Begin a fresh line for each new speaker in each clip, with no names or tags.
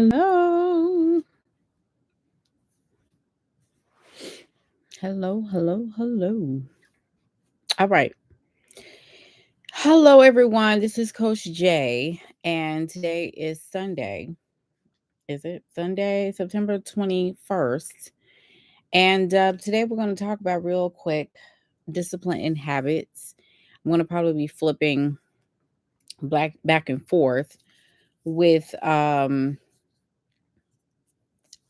Hello. Hello, hello, hello. All right. Hello, everyone. This is Coach Jay, and today is Sunday. Is it Sunday, September 21st? And today we're going to talk about real quick discipline and habits. I'm going to probably be flipping back and forth with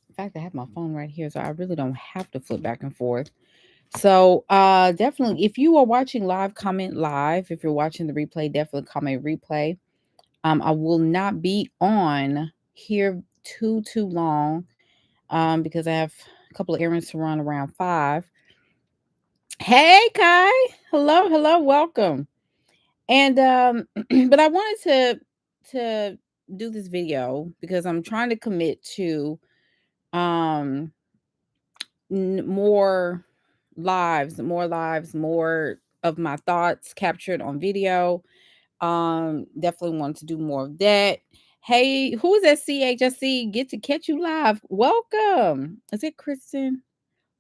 in fact I have my phone right here, so I really don't have to flip back and forth. So definitely if you are watching live, comment live. If you're watching the replay, definitely comment replay. I will not be on here too long because I have a couple of errands to run around 5. Hey Kai. Hello, welcome. And but I wanted to do this video because I'm trying to commit to um more of my thoughts captured on video. Definitely want to do more of that. Hey, who's at CHSC? Get to catch you live. Welcome. Is it Kristen?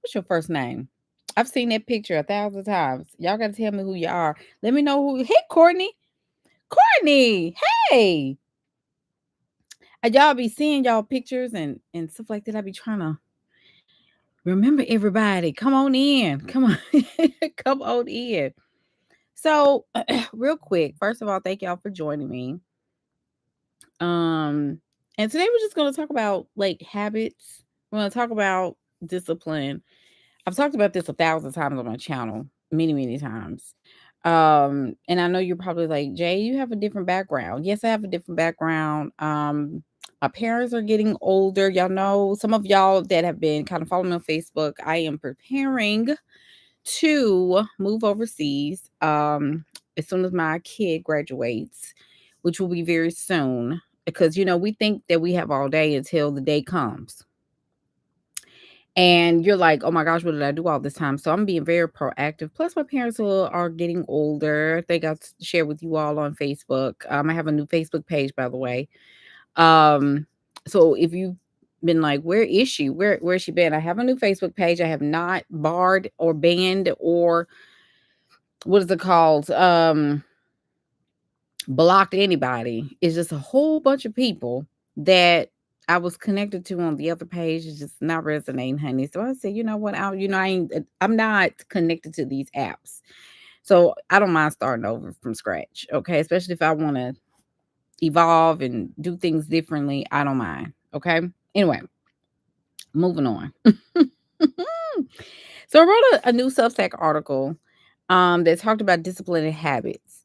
What's your first name? I've seen that picture 1,000 times. Y'all gotta tell me who you are. Let me know who. Hey, Courtney. Courtney. Hey. Y'all be seeing y'all pictures and stuff like that. I be trying to remember everybody. Come on in. Come on. Come on in. So, real quick, first of all, thank y'all for joining me. And today we're just going to talk about like habits. We're going to talk about discipline. I've talked about this 1,000 times on my channel, many times. And I know you're probably like, Jay, you have a different background. Yes, I have a different background. My parents are getting older. Y'all know, some of y'all that have been kind of following me on Facebook, I am preparing to move overseas as soon as my kid graduates, which will be very soon. Because we think that we have all day until the day comes. And you're like, oh my gosh, what did I do all this time? So I'm being very proactive. Plus, my parents are getting older. I think I'll share with you all on Facebook. I have a new Facebook page, by the way. So if you've been like, where is she? Where's she been? I have a new Facebook page. I have not barred or banned or what is it called? Blocked anybody. It's just a whole bunch of people that I was connected to on the other page. Is just not resonating, honey. So I said, you know what? I'm not connected to these apps. So I don't mind starting over from scratch. Okay. Especially if I want to evolve and do things differently. I don't mind. Okay. Anyway, moving on. So I wrote a new Substack article that talked about discipline and habits.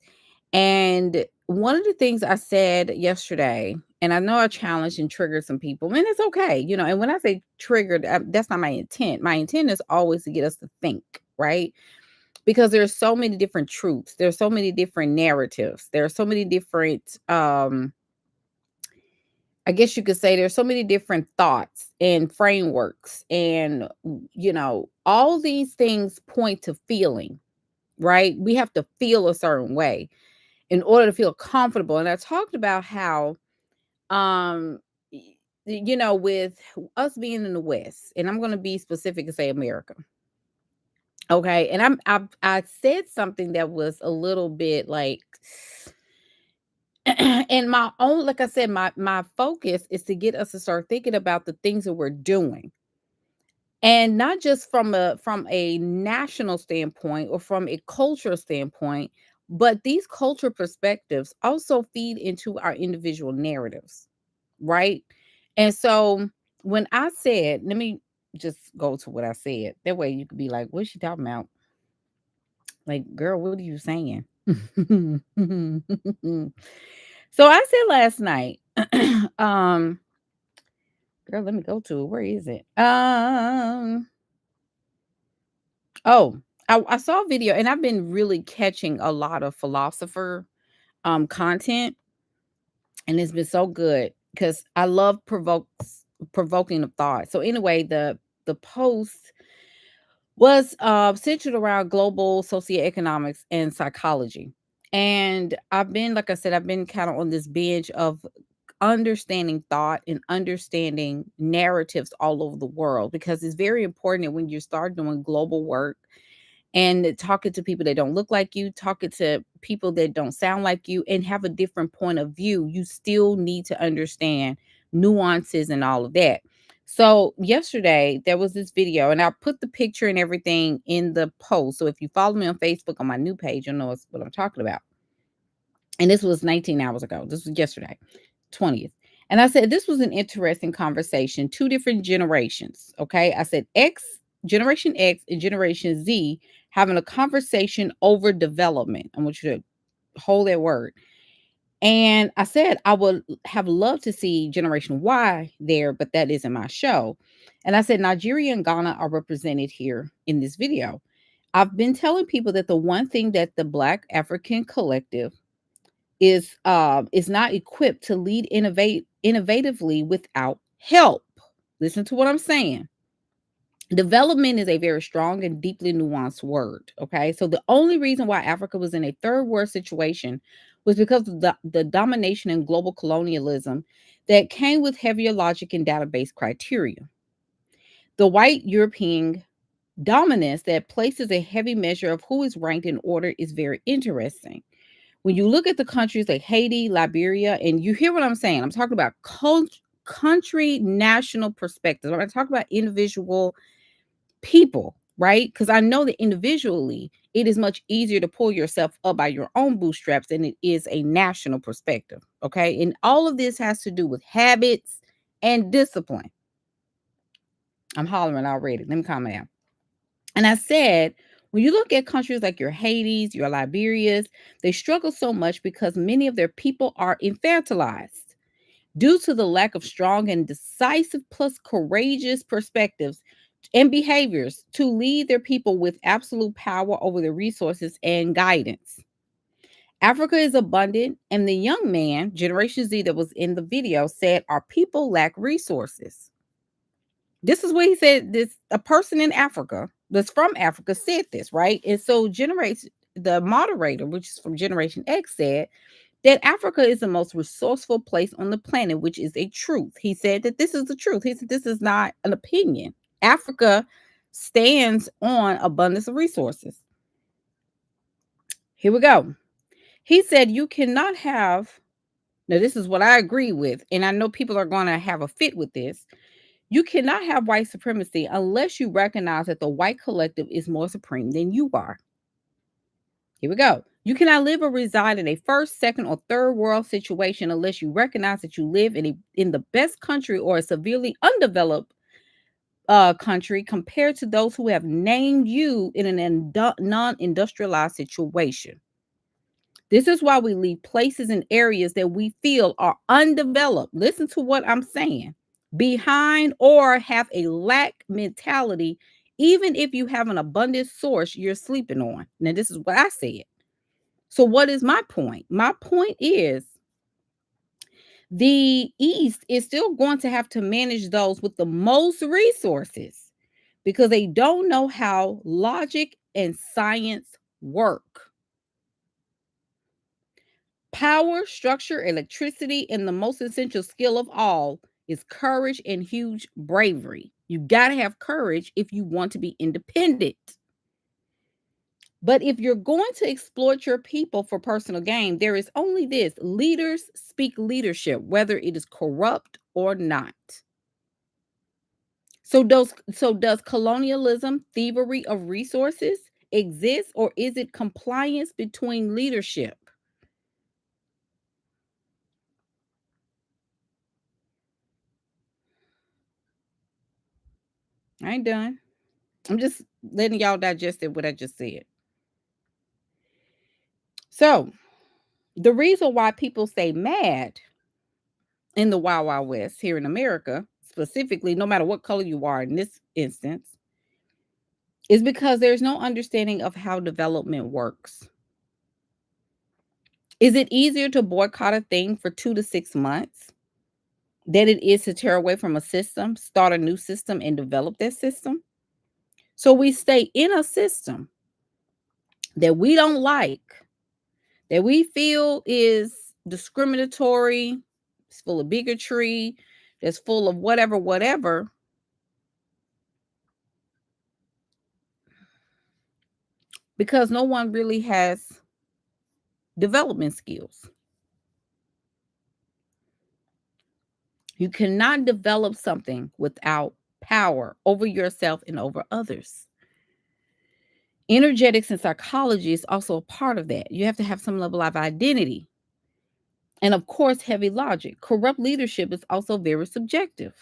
And one of the things I said yesterday, and I know I challenged and triggered some people, and it's okay, and when I say triggered, that's not my intent. My intent is always to get us to think, right? Because there's so many different truths, there's so many different narratives, there are so many different I guess you could say there's so many different thoughts and frameworks and all these things point to feeling, right? We have to feel a certain way in order to feel comfortable. And I talked about how um with us being in the West, and I'm going to be specific and say America. Okay? And I said something that was a little bit like and my own, like I said, my focus is to get us to start thinking about the things that we're doing. And not just from a national standpoint or from a cultural standpoint, but these cultural perspectives also feed into our individual narratives, right? And so when I said, let me just go to what I said. That way you could be like, what's she talking about? Like, girl, what are you saying? So I said last night, um, girl, let me go to it. Where is it? Oh, I saw a video, and I've been really catching a lot of philosopher content, and it's been so good because I love provoking of thought. So anyway, the post was centered around global socioeconomics and psychology. And I've been, like I said, I've been kind of on this binge of understanding thought and understanding narratives all over the world, because it's very important that when you start doing global work and talking to people that don't look like you, talking to people that don't sound like you, and have a different point of view, you still need to understand nuances and all of that. So, yesterday there was this video, and I put the picture and everything in the post. So, if you follow me on Facebook on my new page, you'll know what I'm talking about. And this was 19 hours ago. This was yesterday, 20th. And I said, this was an interesting conversation. Two different generations. Okay. I said, Generation X and Generation Z having a conversation over development. I want you to hold that word. And I said, I would have loved to see Generation Y there, but that isn't my show. And I said, Nigeria and Ghana are represented here in this video. I've been telling people that the one thing that the Black African Collective is not equipped to lead innovatively without help. Listen to what I'm saying. Development is a very strong and deeply nuanced word. Okay. So the only reason why Africa was in a third world situation was because of the domination and global colonialism that came with heavier logic and database criteria. The white European dominance that places a heavy measure of who is ranked in order is very interesting. When you look at the countries like Haiti, Liberia, and you hear what I'm saying, I'm talking about country national perspectives. I'm talking about individual people, right? Because I know that individually, it is much easier to pull yourself up by your own bootstraps than it is a national perspective. Okay. And all of this has to do with habits and discipline. I'm hollering already. Let me calm down. And I said, when you look at countries like your Haitis, your Liberias, they struggle so much because many of their people are infantilized due to the lack of strong and decisive plus courageous perspectives and behaviors to lead their people with absolute power over their resources and guidance. Africa is abundant, and the young man, Generation Z, that was in the video said, our people lack resources. This is what he said. This a person in Africa that's from Africa said this, right? And so generation the moderator, which is from Generation X, said that Africa is the most resourceful place on the planet, which is a truth. He said that this is the truth. He said this is not an opinion. Africa stands on abundance of resources. Here we go. He said you cannot have, now this is what I agree with, and I know people are going to have a fit with this. You cannot have white supremacy unless you recognize that the white collective is more supreme than you are. Here we go. You cannot live or reside in a first, second, or third world situation unless you recognize that you live in the best country or a severely undeveloped country compared to those who have named you in an non-industrialized situation. This is why we leave places and areas that we feel are undeveloped. Listen to what I'm saying. Behind or have a lack mentality, even if you have an abundant source you're sleeping on. Now, this is what I said. So, what is my point? My point is the East is still going to have to manage those with the most resources because they don't know how logic and science work. Power, structure, electricity, and the most essential skill of all is courage and huge bravery. You got to have courage if you want to be independent. But if you're going to exploit your people for personal gain, there is only this: leaders speak leadership, whether it is corrupt or not. So does colonialism, thievery of resources exist, or is it compliance between leadership? I ain't done. I'm just letting y'all digest it what I just said. So the reason why people stay mad in the Wild Wild West here in America, specifically, no matter what color you are in this instance, is because there's no understanding of how development works. Is it easier to boycott a thing for 2 to 6 months than it is to tear away from a system, start a new system, and develop that system? So we stay in a system that we don't like, that we feel is discriminatory, it's full of bigotry, that's full of whatever, whatever, because no one really has development skills. You cannot develop something without power over yourself and over others. Energetics and psychology is also a part of that. You have to have some level of identity. And of course, heavy logic. Corrupt leadership is also very subjective.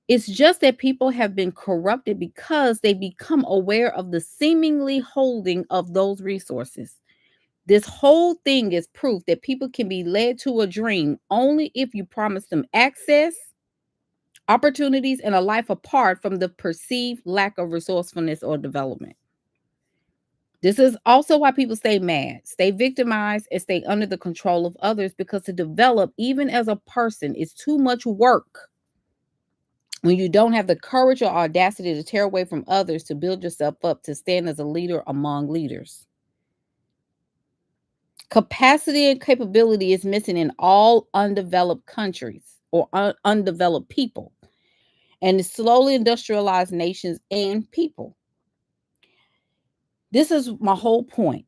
It's just that people have been corrupted because they become aware of the seemingly holding of those resources. This whole thing is proof that people can be led to a dream only if you promise them access, opportunities, and a life apart from the perceived lack of resourcefulness or development. This is also why people stay mad, stay victimized, and stay under the control of others, because to develop, even as a person, is too much work when you don't have the courage or audacity to tear away from others to build yourself up to stand as a leader among leaders. Capacity and capability is missing in all undeveloped countries or undeveloped people and the slowly industrialized nations and people. This is my whole point.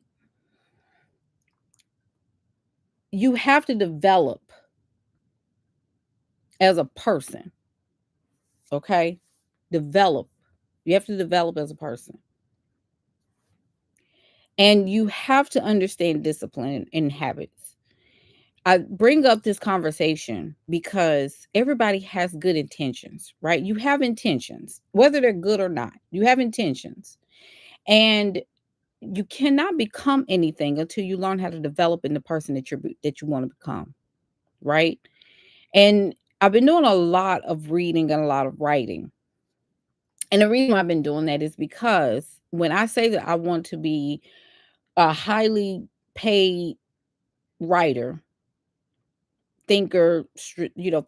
You have to develop as a person, okay? Develop. You have to develop as a person. And you have to understand discipline and habits. I bring up this conversation because everybody has good intentions, right? You have intentions, whether they're good or not. You have intentions. And you cannot become anything until you learn how to develop in the person that you want to become, right? And I've been doing a lot of reading and a lot of writing. And the reason why I've been doing that is because when I say that I want to be a highly paid writer, thinker,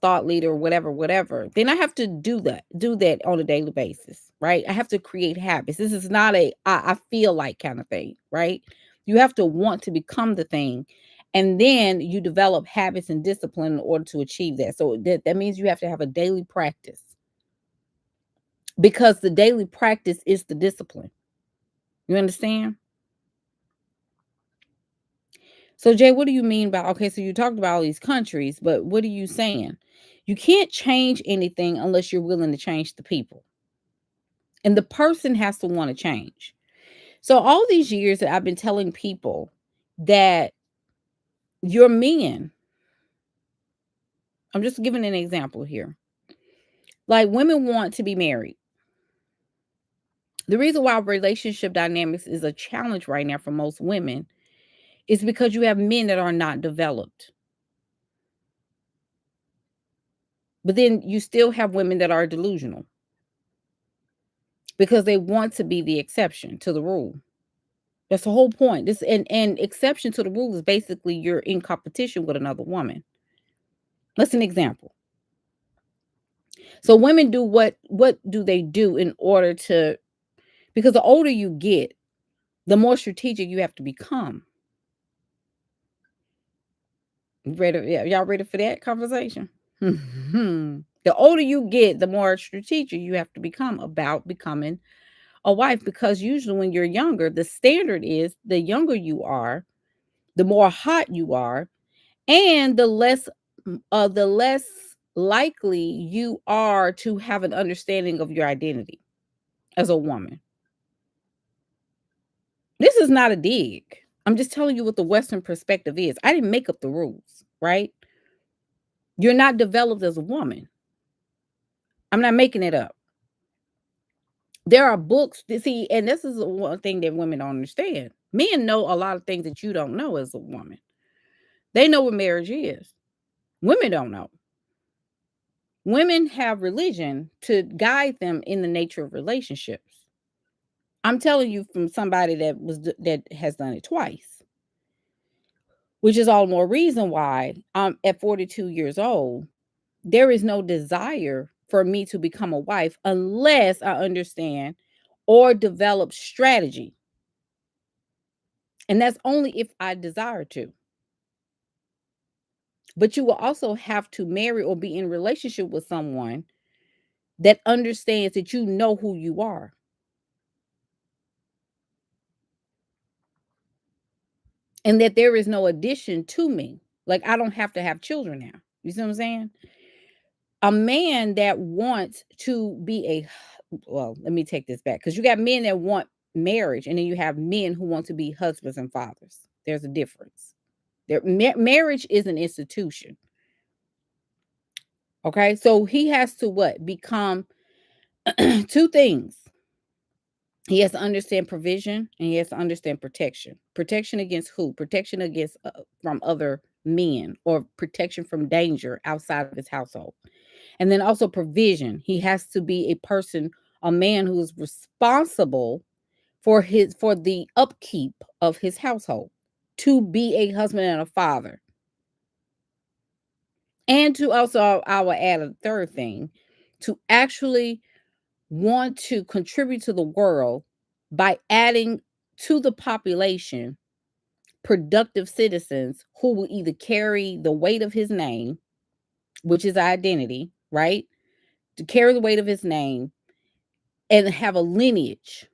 thought leader, whatever, whatever, then I have to do that on a daily basis, right? I have to create habits. This is not I feel like kind of thing, right? You have to want to become the thing. And then you develop habits and discipline in order to achieve that. So that means you have to have a daily practice, because the daily practice is the discipline. You understand? So, Jay, what do you mean by, okay, so you talked about all these countries, but what are you saying? You can't change anything unless you're willing to change the people. And the person has to want to change. So, all these years that I've been telling people that your men, I'm just giving an example here. Like, women want to be married. The reason why relationship dynamics is a challenge right now for most women is because you have men that are not developed. But then you still have women that are delusional because they want to be the exception to the rule. That's the whole point. This and exception to the rule is basically you're in competition with another woman. That's an example. So women do what do they do in order to, because the older you get, the more strategic you have to become. Ready? Yeah, y'all ready for that conversation? The older you get, the more strategic you have to become about becoming a wife, because usually when you're younger, the standard is the younger you are, the more hot you are, and the less likely you are to have an understanding of your identity as a woman. This is not a dig. I'm just telling you what the Western perspective is. I didn't make up the rules, right? You're not developed as a woman. I'm not making it up. There are books to see, and this is one thing that women don't understand. Men know a lot of things that you don't know as a woman. They know what marriage is. Women don't know. Women have religion to guide them in the nature of relationships. I'm telling you from somebody that has done it twice, which is all the more reason why I'm at 42 years old. There is no desire for me to become a wife unless I understand or develop strategy. And that's only if I desire to. But you will also have to marry or be in relationship with someone that understands that you know who you are and that there is no addition to me. Like, I don't have to have children now. You see what I'm saying? A man that wants to be a well, let me take this back because you got men that want marriage, and then you have men who want to be husbands and fathers. There's a difference. Marriage is an institution. Okay, so he has to what become two things. He has to understand provision and he has to understand protection. Protection against who? Protection against from other men or protection from danger outside of his household. And then also provision. He has to be a person, a man who is responsible for the upkeep of his household, to be a husband and a father. And to also, I will add a third thing, to actually want to contribute to the world by adding to the population productive citizens who will either carry the weight of his name, which is identity, right? To carry the weight of his name and have a lineage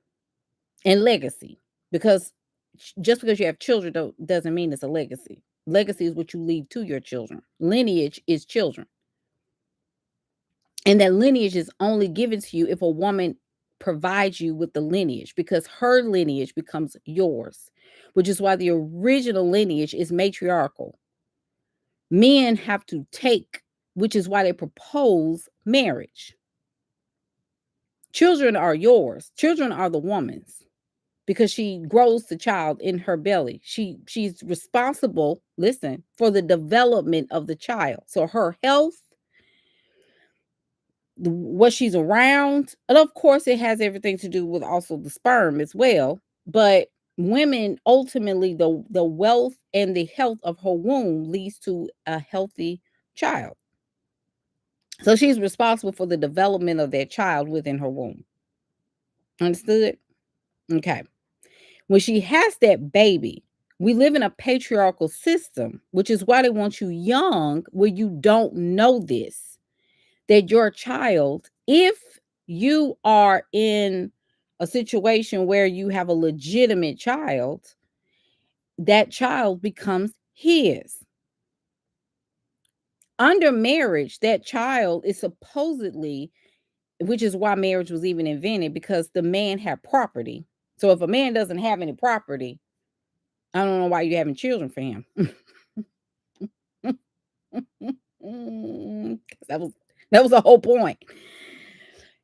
and legacy. Because just because you have children doesn't mean it's a legacy. Legacy is what you leave to your children. Lineage is children. And that lineage is only given to you if a woman provides you with the lineage, because her lineage becomes yours, which is why the original lineage is matriarchal. Men have to take, which is why they propose marriage. Children are yours. Children are the woman's because she grows the child in her belly. She's responsible, listen, for the development of the child. So her health, what she's around, and of course it has everything to do with also the sperm as well, but women ultimately, the wealth and the health of her womb leads to a healthy child. So she's responsible for the development of that child within her womb. Understood? Okay. When she has that baby, we live in a patriarchal system, which is why they want you young, where you don't know this, that your child, if you are in a situation where you have a legitimate child, that child becomes his. Under marriage, that child is supposedly, which is why marriage was even invented, because the man had property. So if a man doesn't have any property, I don't know why you're having children for him. That was the whole point.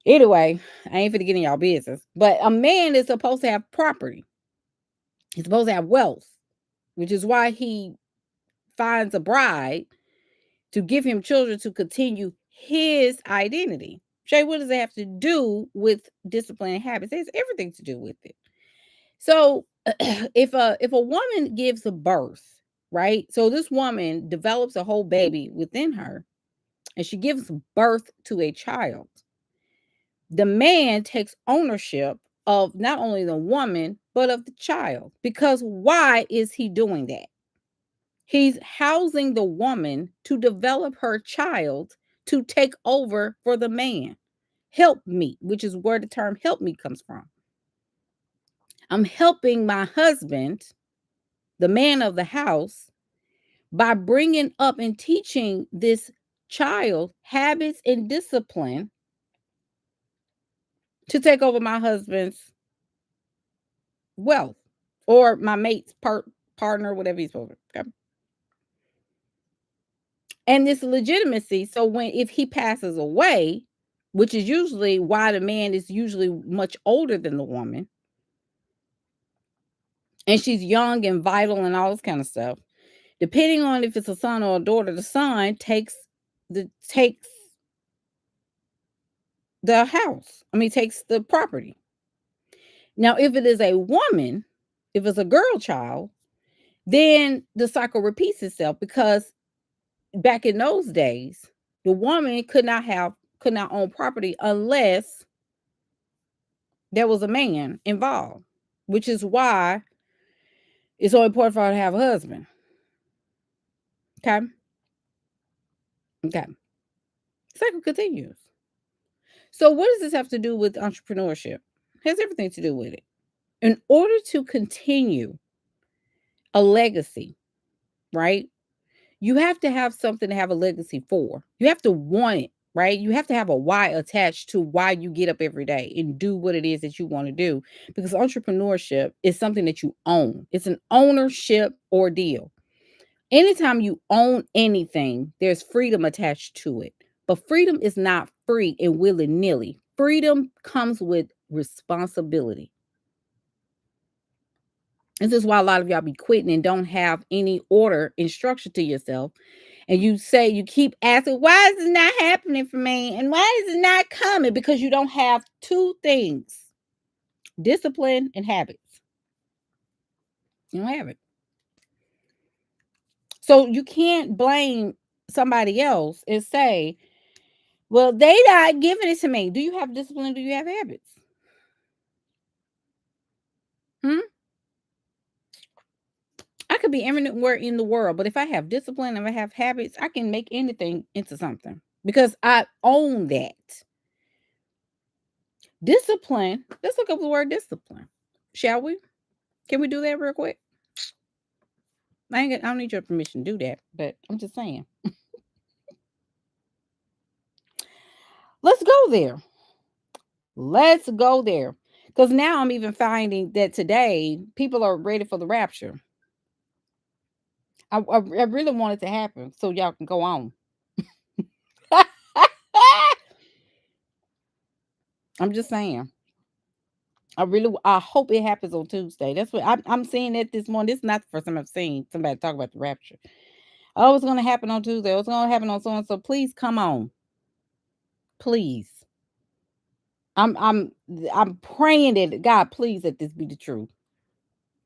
Anyway, I ain't finna get in y'all business. But a man is supposed to have property. He's supposed to have wealth, which is why he finds a bride to give him children to continue his identity. Shay, what does it have to do with discipline and habits? It has everything to do with it. So if a woman gives a birth, right? So this woman develops a whole baby within her and she gives birth to a child. The man takes ownership of not only the woman, but of the child. Because why is he doing that? He's housing the woman to develop her child to take over for the man. Help me, which is where the term help me comes from. I'm helping my husband, the man of the house, by bringing up and teaching this child habits and discipline to take over my husband's wealth or my mate's partner, whatever he's over. Okay? And this legitimacy. So if he passes away, which is usually why the man is usually much older than the woman, and she's young and vital and all this kind of stuff. Depending on if it's a son or a daughter, the son takes the house. I mean, takes the property. Now, if it is a woman, if it's a girl child, then the cycle repeats itself because back in those days, the woman could not own property unless there was a man involved, which is why it's so important for her to have a husband. Okay. Okay. Cycle continues. So, what does this have to do with entrepreneurship? It has everything to do with it. In order to continue a legacy, right? You have to have something to have a legacy for. You have to want it, right? You have to have a why attached to why you get up every day and do what it is that you want to do. Because entrepreneurship is something that you own, it's an ownership ordeal. Anytime you own anything, there's freedom attached to it. But freedom is not free and willy nilly. Freedom comes with responsibility. This is why a lot of y'all be quitting and don't have any order and structure to yourself. And you say, you keep asking, why is it not happening for me? And why is it not coming? Because you don't have two things: discipline and habits. You don't have it. So you can't blame somebody else and say, well, they not giving it to me. Do you have discipline? Do you have habits? Hmm? I could be everywhere in the world, but if I have discipline and I have habits, I can make anything into something because I own that. Discipline. Let's look up the word discipline, shall we? Can we do that real quick? I don't need your permission to do that, but I'm just saying. Let's go there. Let's go there. Because now I'm even finding that today people are ready for the rapture. I really want it to happen so y'all can go on. I'm just saying. I hope it happens on Tuesday. That's what I'm seeing that this morning. This is not the first time I've seen somebody talk about the rapture. Oh, it's gonna happen on Tuesday. It's gonna happen on so and so. Please come on. Please. I'm praying that God, please let this be the truth.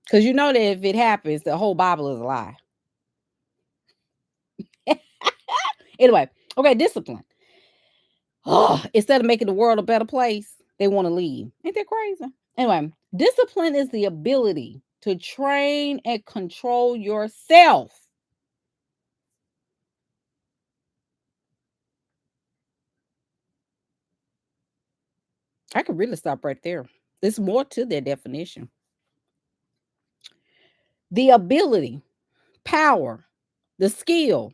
Because you know that if it happens, the whole Bible is a lie. Anyway, okay, discipline. Oh, instead of making the world a better place, they want to leave. Ain't that crazy? Anyway, discipline is the ability to train and control yourself. I could really stop right there. There's more to their definition. The ability, power, the skill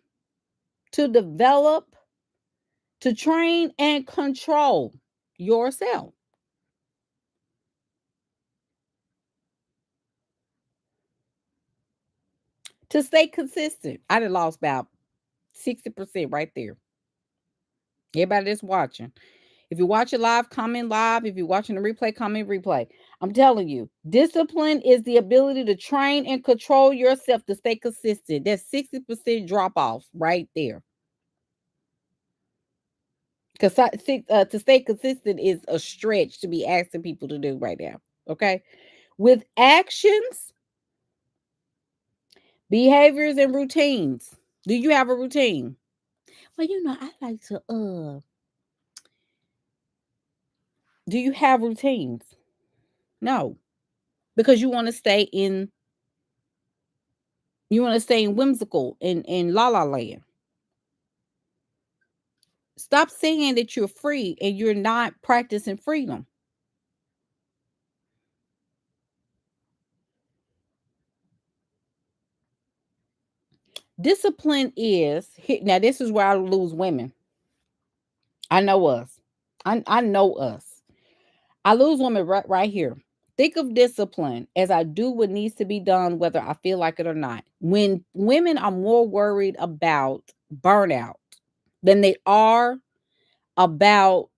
to develop, to train and control yourself. To stay consistent. I done lost about 60% right there. Everybody that's watching. If you're watching live, comment live. If you're watching the replay, comment replay. I'm telling you, discipline is the ability to train and control yourself to stay consistent. That's 60% drop off right there. Because to stay consistent is a stretch to be asking people to do right now. Okay. With actions, behaviors, and routines. Do you have a routine? Well, I like to do you have routines? No. Because you want to stay in whimsical in la la land. Stop saying that you're free and you're not practicing freedom. Discipline is now this is where I lose women. I know us. I know us. I lose women right here. Think of discipline as I do what needs to be done, whether I feel like it or not. When women are more worried about burnout than they are about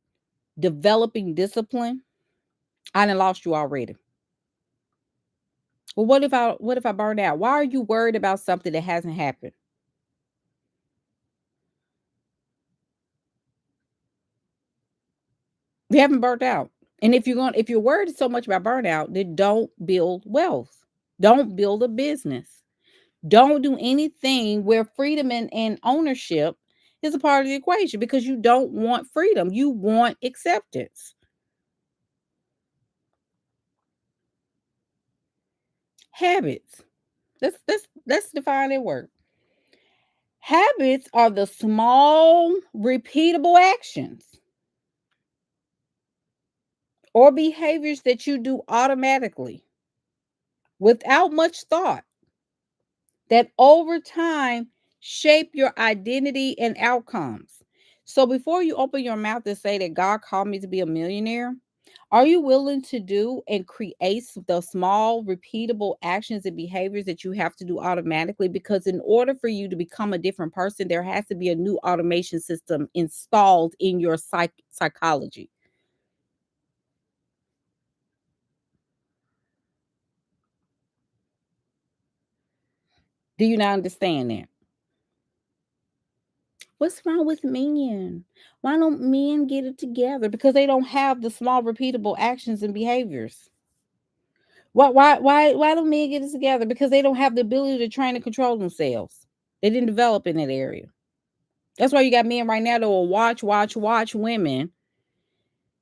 developing discipline, I done lost you already. Well, what if I burn out? Why are you worried about something that hasn't happened? You haven't burnt out. And if you're worried so much about burnout, then don't build wealth. Don't build a business. Don't do anything where freedom and ownership is a part of the equation because you don't want freedom. You want acceptance. Habits. Let's define that word. Habits are the small, repeatable actions or behaviors that you do automatically without much thought that over time shape your identity and outcomes. So before you open your mouth and say that God called me to be a millionaire, are you willing to do and create the small, repeatable actions and behaviors that you have to do automatically? Because in order for you to become a different person, there has to be a new automation system installed in your psychology. Do you not understand that? What's wrong with men? Why don't men get it together? Because they don't have the small, repeatable actions and behaviors. Why don't men get it together? Because they don't have the ability to train and control themselves. They didn't develop in that area. That's why you got men right now that will watch women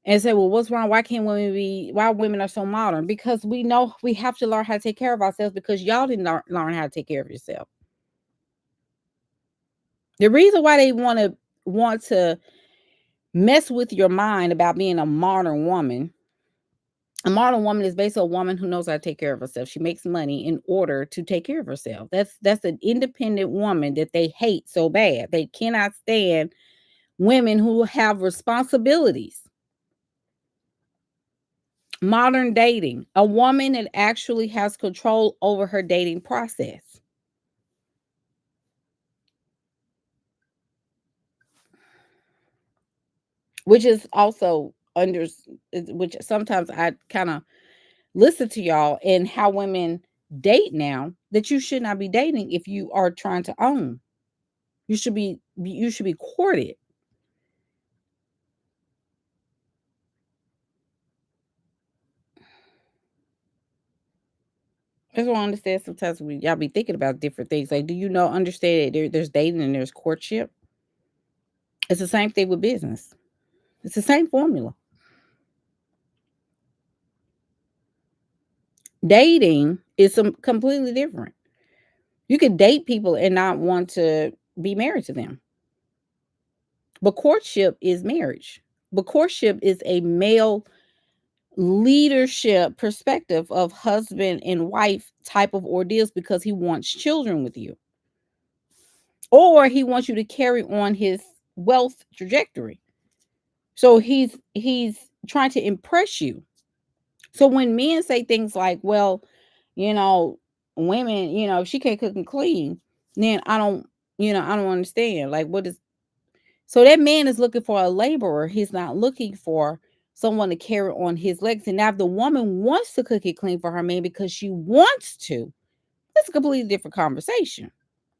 and say, "Well, what's wrong? Why women are so modern?" Because we know we have to learn how to take care of ourselves because y'all didn't learn how to take care of yourself. The reason why they want to mess with your mind about being a modern woman is basically a woman who knows how to take care of herself. She makes money in order to take care of herself. That's an independent woman that they hate so bad. They cannot stand women who have responsibilities. Modern dating, a woman that actually has control over her dating process, which is also which sometimes I kind of listen to y'all and how women date now that you should not be dating if you are trying to own. You should be courted. That's what I understand. Sometimes y'all be thinking about different things. Like, do you know, understand that there's dating and there's courtship? It's the same thing with business. It's the same formula. Dating is some completely different. You could date people and not want to be married to them. But courtship is marriage. But courtship is a male leadership perspective of husband and wife type of ordeals because he wants children with you or he wants you to carry on his wealth trajectory. So he's trying to impress you. So when men say things like, well, you know, women, if she can't cook and clean, then I don't understand. Like, what is so that man is looking for a laborer. He's not looking for someone to carry on his legacy. Now, if the woman wants to cook it clean for her man because she wants to, that's a completely different conversation.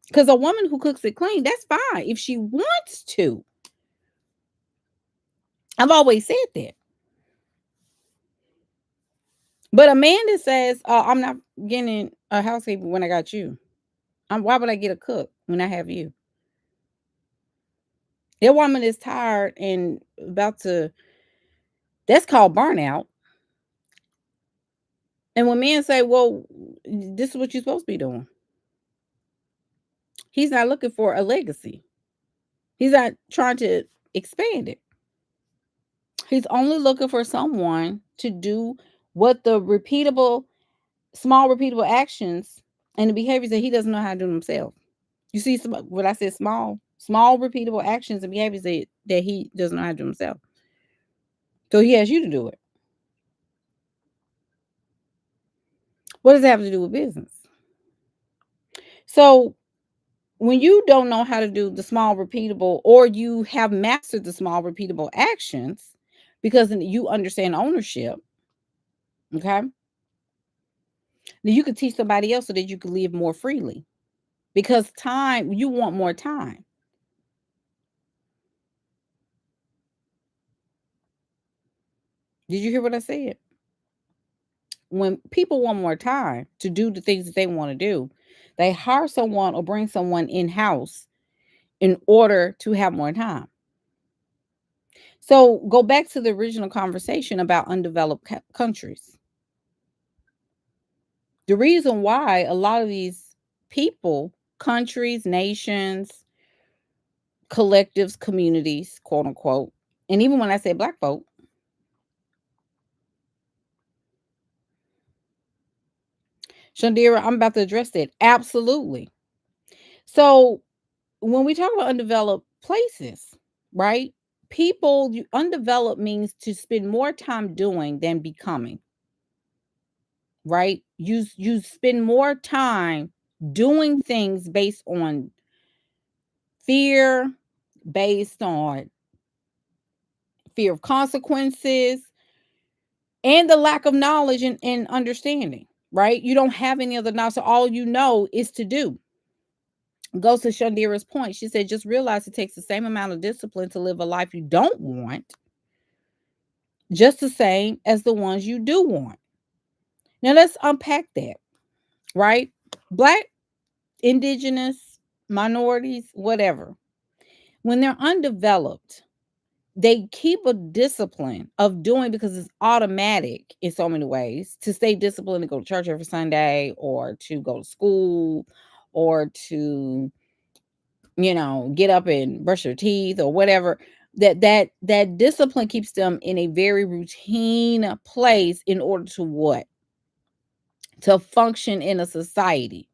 Because a woman who cooks it clean, that's fine if she wants to. I've always said that. But a man that says, I'm not getting a housekeeper when I got you. Why would I get a cook when I have you? That woman is tired and about to, that's called burnout. And when men say, well, this is what you're supposed to be doing, he's not looking for a legacy. He's not trying to expand it. He's only looking for someone to do what the small repeatable actions and the behaviors that he doesn't know how to do himself. You see what I said, small repeatable actions and behaviors that he doesn't know how to do himself. So he has you to do it. What does it have to do with business? So when you don't know how to do the small repeatable or you have mastered the small repeatable actions because you understand ownership, okay, then you could teach somebody else so that you could live more freely because time, you want more time. Did you hear what I said? When people want more time to do the things that they want to do, they hire someone or bring someone in house in order to have more time. So go back to the original conversation about undeveloped countries. The reason why a lot of these people, countries, nations, collectives, communities, quote unquote. And even when I say black folk, Shandira, I'm about to address that. Absolutely. So when we talk about undeveloped places, right? Undeveloped means to spend more time doing than becoming, right? You spend more time doing things based on fear, based on fear of consequences, and the lack of knowledge and understanding, right? You don't have any other knowledge. So all you know is to do. Goes to Shandira's point. She said, just realize it takes the same amount of discipline to live a life you don't want, just the same as the ones you do want. Now let's unpack that, right? Black, indigenous, minorities, whatever. When they're undeveloped, they keep a discipline of doing because it's automatic in so many ways to stay disciplined to go to church every Sunday or to go to school or to get up and brush your teeth or whatever. That discipline keeps them in a very routine place in order to what? To function in a society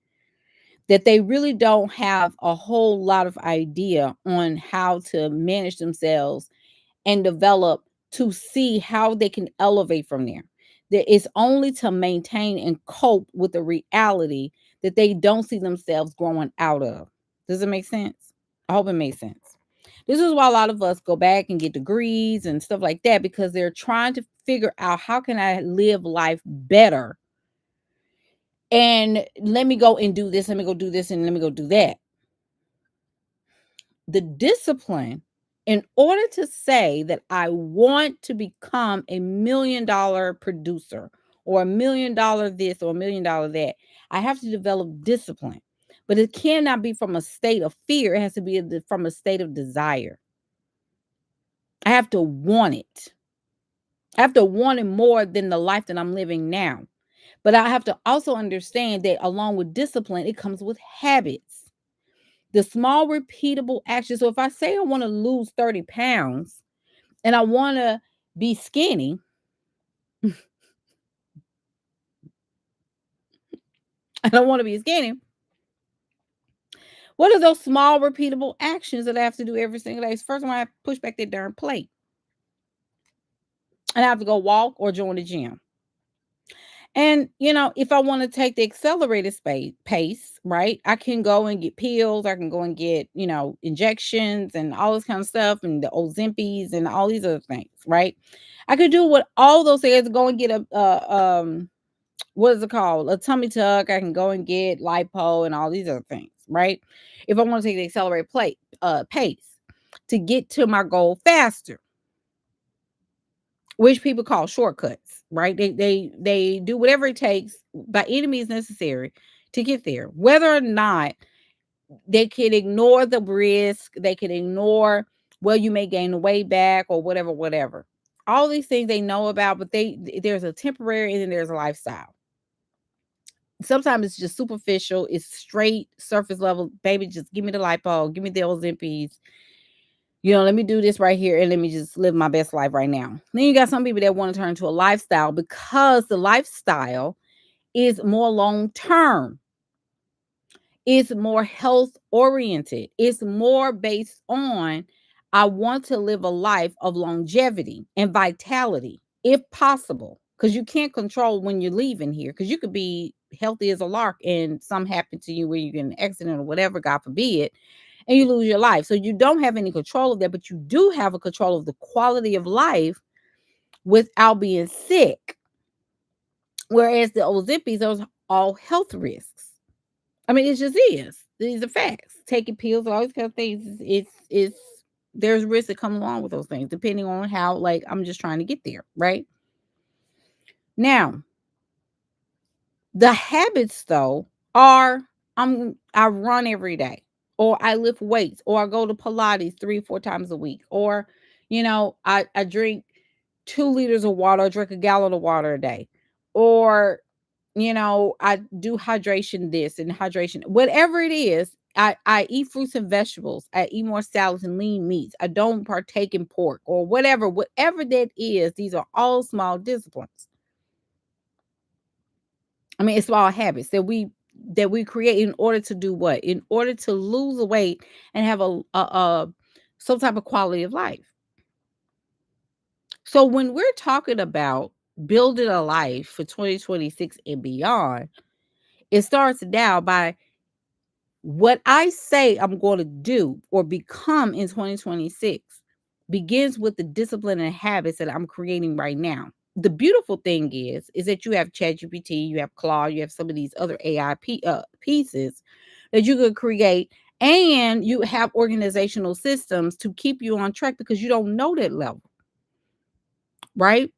that they really don't have a whole lot of idea on how to manage themselves and develop to see how they can elevate from there. That it's only to maintain and cope with the reality that they don't see themselves growing out of. Does it make sense? I hope it makes sense. This is why a lot of us go back and get degrees and stuff like that because they're trying to figure out how can I live life better, and let me go and do this, let me go do this, and let me go do that. The discipline, in order to say that I want to become a $1 million producer or $1 million this or $1 million that, I have to develop discipline. But it cannot be from a state of fear. It has to be from a state of desire. I have to want it. I have to want it more than the life that I'm living now. But I have to also understand that along with discipline, it comes with habits. The small repeatable actions. So if I say I want to lose 30 pounds and I want to be skinny, I don't want to be skinny. What are those small repeatable actions that I have to do every single day? First one, I have to push back that darn plate. And I have to go walk or join the gym. And, if I want to take the accelerated pace, right, I can go and get pills. I can go and get, injections and all this kind of stuff and the Ozempis and all these other things, right? I could do what all those things, go and get what is it called? A tummy tuck. I can go and get lipo and all these other things, right? If I want to take the accelerated pace to get to my goal faster, which people call shortcuts, right? They do whatever it takes by any means necessary to get there. Whether or not they can ignore the risk, they can ignore, well, you may gain the weight back or whatever, whatever. All these things they know about, but there's a temporary and then there's a lifestyle. Sometimes it's just superficial, it's straight surface level. Baby, just give me the lipo, give me the Ozempics, let me do this right here and let me just live my best life right now. Then you got some people that want to turn to a lifestyle because the lifestyle is more long term. It's more health oriented. It's more based on I want to live a life of longevity and vitality if possible. Because you can't control when you're leaving here. Because you could be healthy as a lark and something happen to you where you get in an accident or whatever, God forbid, and you lose your life. So you don't have any control of that, but you do have a control of the quality of life without being sick. Whereas the Ozempics, those are all health risks. I mean, it just is. These are facts. Taking pills, all these kind of things, it's there's risks that come along with those things, depending on how, like, I'm just trying to get there, right? Now, the habits though are I run every day, or I lift weights, or I go to Pilates 3 or 4 times a week, or I drink 2 liters of water, or drink a gallon of water a day, or I do hydration this and hydration, whatever it is. I eat fruits and vegetables. I eat more salads and lean meats. I don't partake in pork or whatever that is. These are all small disciplines. I mean, it's small habits that we create in order to do what? In order to lose the weight and have a some type of quality of life. So when we're talking about building a life for 2026 and beyond, it starts now by what I say I'm going to do or become in 2026 begins with the discipline and habits that I'm creating right now. The beautiful thing is that you have ChatGPT, you have Claude, you have some of these other pieces that you could create, and you have organizational systems to keep you on track because you don't know that level, right?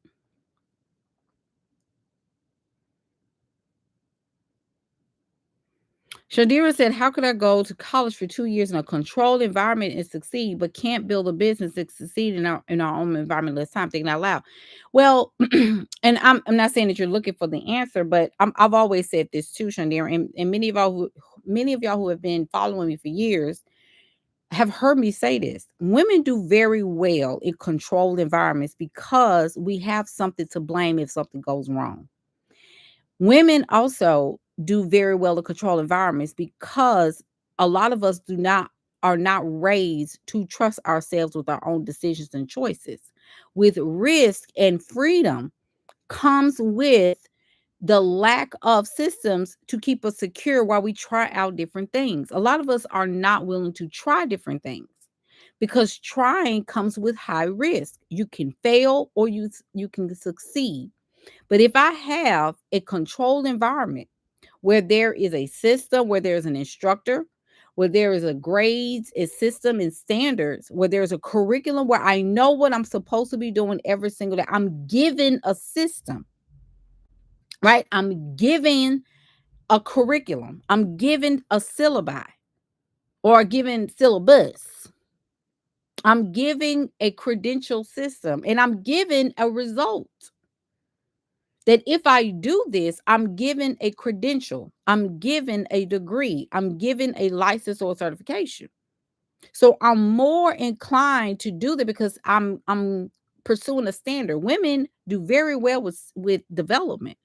Shadira said, "How could I go to college for 2 years in a controlled environment and succeed, but can't build a business that succeed in our own environment?" Let's time thinking out loud. Well, and I'm not saying that you're looking for the answer, but I've always said this too, Shandira, and many of y'all who have been following me for years have heard me say this. Women do very well in controlled environments because we have something to blame if something goes wrong. Women also do very well in controlled environments because a lot of us do not are not raised to trust ourselves with our own decisions and choices. With risk and freedom comes with the lack of systems to keep us secure while we try out different things. A lot of us are not willing to try different things because trying comes with high risk. You can fail or you can succeed. But if I have a controlled environment where there is a system, where there's an instructor, where there is a grades, a system and standards, where there's a curriculum, where I know what I'm supposed to be doing every single day, I'm given a system, right? I'm given a curriculum, I'm given a syllabi or given syllabus. I'm giving a credential system and I'm given a result. That if I do this, I'm given a credential, I'm given a degree, I'm given a license or certification. So I'm more inclined to do that because I'm pursuing a standard. Women do very well with development,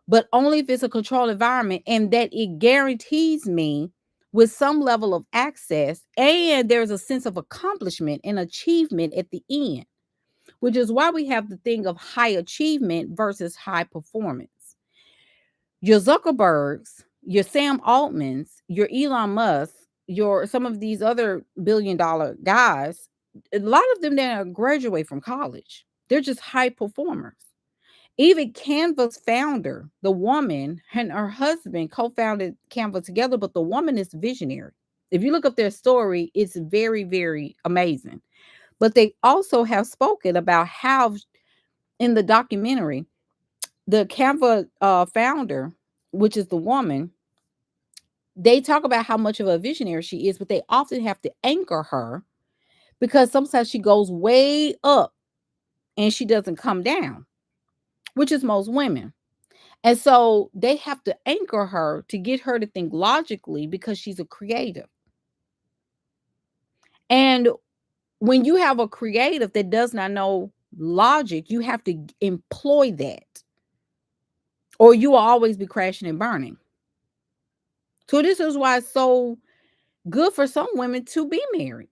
but only if it's a controlled environment and that it guarantees me with some level of access and there's a sense of accomplishment and achievement at the end, which is why we have the thing of high achievement versus high performance. Your Zuckerbergs, your Sam Altmans, your Elon Musk, your some of these other billion-dollar guys, a lot of them didn't graduate from college. They're just high performers. Even Canva's founder, the woman and her husband co-founded Canva together, but the woman is visionary. If you look up their story, it's very, very amazing. But they also have spoken about how in the documentary, the Canva founder, which is the woman, they talk about how much of a visionary she is, but they often have to anchor her because sometimes she goes way up and she doesn't come down, which is most women. And so they have to anchor her to get her to think logically because she's a creative. And when you have a creative that does not know logic, you have to employ that, or you will always be crashing and burning. So this is why it's so good for some women to be married.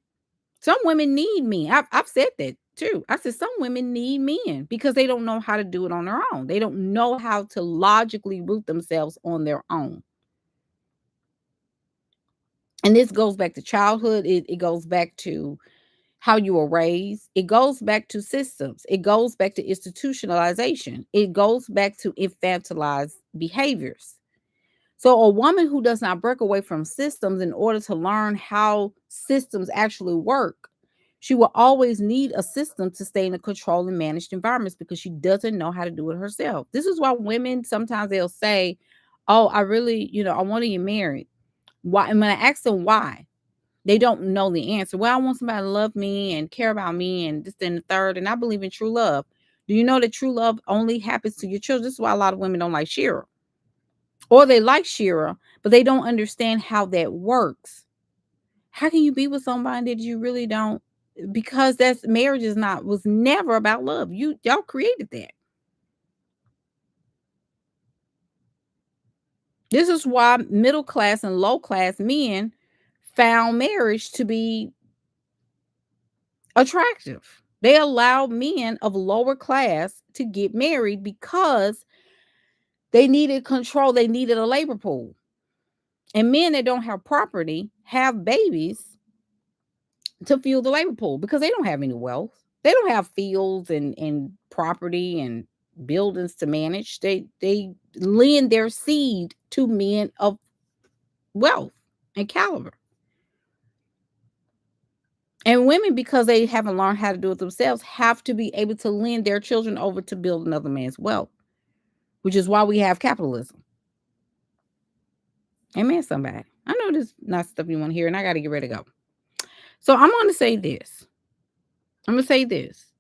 Some women need men. I've said that too. I said some women need men because they don't know how to do it on their own. They don't know how to logically root themselves on their own. And this goes back to childhood. It goes back to how you were raised. It goes back to systems. It goes back to institutionalization. It goes back to infantilized behaviors. So a woman who does not break away from systems in order to learn how systems actually work, she will always need a system to stay in a controlled and managed environments because she doesn't know how to do it herself. This is why women sometimes they'll say, "Oh, I really, I want to get married." Why? And when I ask them why, they don't know the answer. Well, I want somebody to love me and care about me and this and the third. And I believe in true love. Do you know that true love only happens to your children? This is why a lot of women don't like Cheryl. Or they like Shira, but they don't understand how that works. How can you be with somebody that you really don't? Because that's marriage is not was never about love. Y'all created that. This is why middle class and low class men found marriage to be attractive. They allow men of lower class to get married because they needed control, they needed a labor pool. And men that don't have property have babies to fuel the labor pool because they don't have any wealth. They don't have fields and property and buildings to manage. They lend their seed to men of wealth and caliber. And women, because they haven't learned how to do it themselves, have to be able to lend their children over to build another man's wealth, which is why we have capitalism. Amen, somebody. I know this is not stuff you want to hear, and I got to get ready to go. So I'm going to say this. I'm going to say this.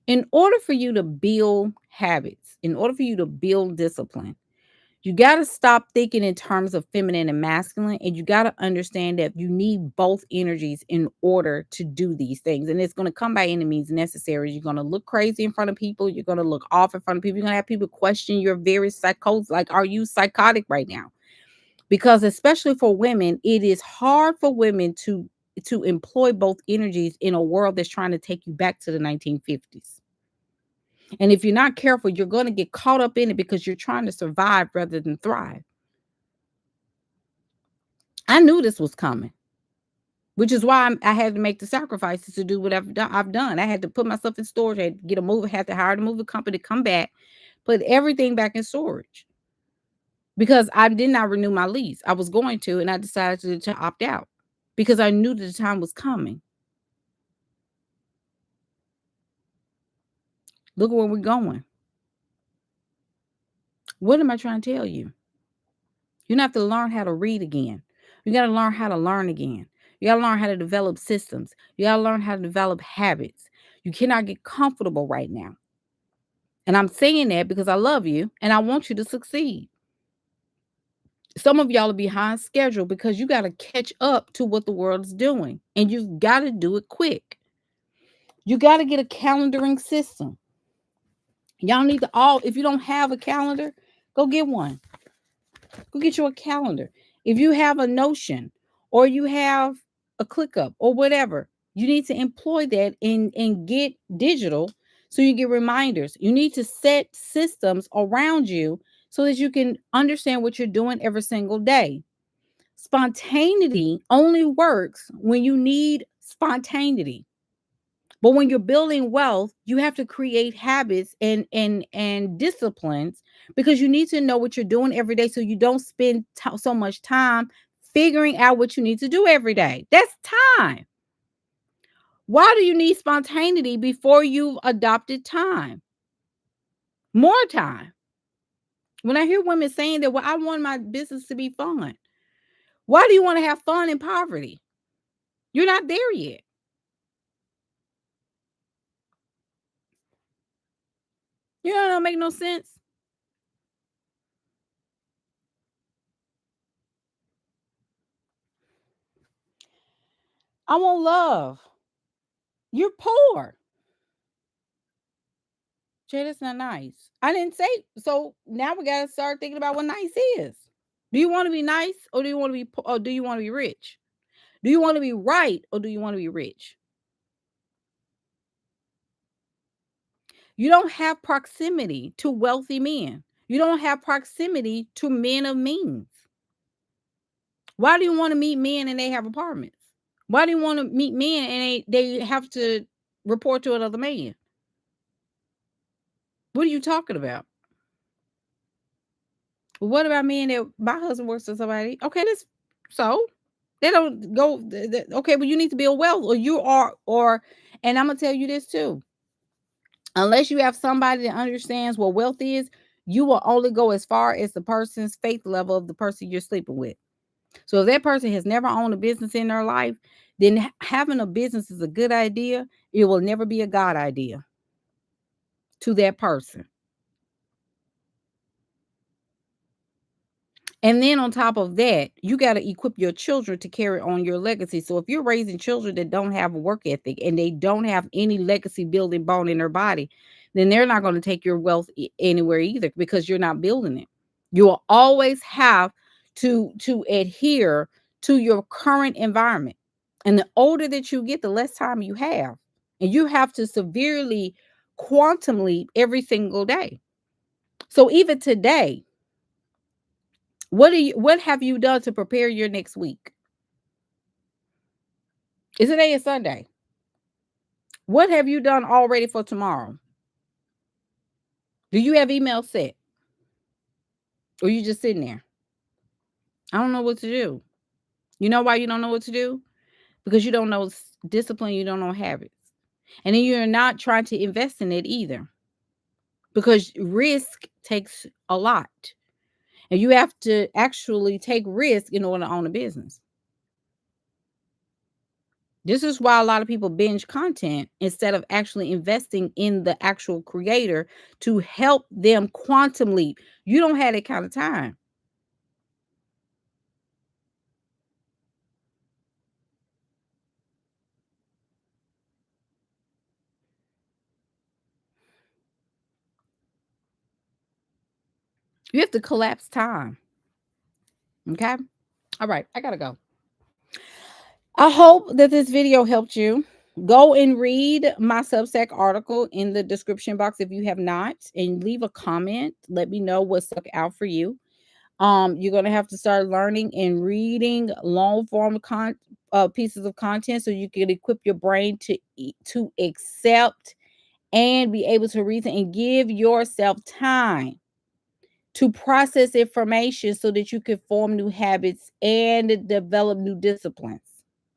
In order for you to build habits, in order for you to build discipline, you got to stop thinking in terms of feminine and masculine, and you got to understand that you need both energies in order to do these things. And it's going to come by any means necessary. You're going to look crazy in front of people. You're going to look off in front of people. You're going to have people question your very psychosis. Like, are you psychotic right now? Because especially for women, it is hard for women to employ both energies in a world that's trying to take you back to the 1950s. And if you're not careful, you're going to get caught up in it because you're trying to survive rather than thrive. I knew this was coming, which is why I had to make the sacrifices to do whatever I've done. I had to put myself in storage. I had to get a mover, had to hire the moving company to come back, put everything back in storage because I did not renew my lease. I was going to, and I decided to opt out because I knew that the time was coming. Look where we're going. What am I trying to tell you? You have to learn how to read again. You got to learn how to learn again. You got to learn how to develop systems. You got to learn how to develop habits. You cannot get comfortable right now. And I'm saying that because I love you and I want you to succeed. Some of y'all are behind schedule because you got to catch up to what the world is doing and you've got to do it quick. You got to get a calendaring system. Y'all need to all, if you don't have a calendar, go get one. Go get you a calendar. If you have a Notion or you have a ClickUp or whatever, you need to employ that and get digital so you get reminders. You need to set systems around you so that you can understand what you're doing every single day. Spontaneity only works when you need spontaneity. But when you're building wealth, you have to create habits and disciplines because you need to know what you're doing every day so you don't spend so much time figuring out what you need to do every day. That's time. Why do you need spontaneity before you've adopted time? More time. When I hear women saying that, well, I want my business to be fun. Why do you want to have fun in poverty? You're not there yet. You know, it don't make no sense. I want love. You're poor. Jay, that's not nice. I didn't say so. Now we gotta start thinking about what nice is. Do you want to be nice or do you want to be or do you want to be rich? Do you want to be right or do you want to be rich? You don't have proximity to wealthy men. You don't have proximity to men of means. Why do you want to meet men and they have apartments? Why do you want to meet men and they have to report to another man? What are you talking about? What about men that my husband works for somebody? Okay, let's so they don't go. Okay, but you need to build wealth, or you are, or and I'm gonna tell you this too. Unless you have somebody that understands what wealth is, you will only go as far as the person's faith level of the person you're sleeping with. So if that person has never owned a business in their life, then having a business is a good idea. It will never be a God idea to that person. And then on top of that, you got to equip your children to carry on your legacy. So if you're raising children that don't have a work ethic and they don't have any legacy building bone in their body, then they're not going to take your wealth anywhere either, because you're not building it. You will always have to adhere to your current environment. And the older that you get, the less time you have. And you have to severely quantum leap every single day. So even today, what have you done to prepare your next week? Is today a Sunday? What have you done already for tomorrow? Do you have emails set? Or you just sitting there? I don't know what to do. You know why you don't know what to do? Because you don't know discipline, you don't know habits. And then you're not trying to invest in it either. Because risk takes a lot. And you have to actually take risk in order to own a business. This is why a lot of people binge content instead of actually investing in the actual creator to help them quantum leap. You don't have that kind of time. You have to collapse time. Okay. All right. I got to go. I hope that this video helped you. Go and read my Substack article in the description box if you have not, and leave a comment. Let me know what stuck out for you. You're gonna have to start learning and reading long form pieces of content so you can equip your brain to accept and be able to reason and give yourself time to process information so that you can form new habits and develop new disciplines.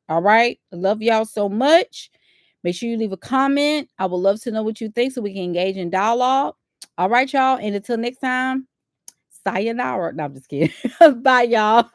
All right. I love y'all so much. Make sure you leave a comment. I would love to know what you think so we can engage in dialogue. All right, y'all. And until next time, sayonara. No, I'm just kidding. Bye, y'all.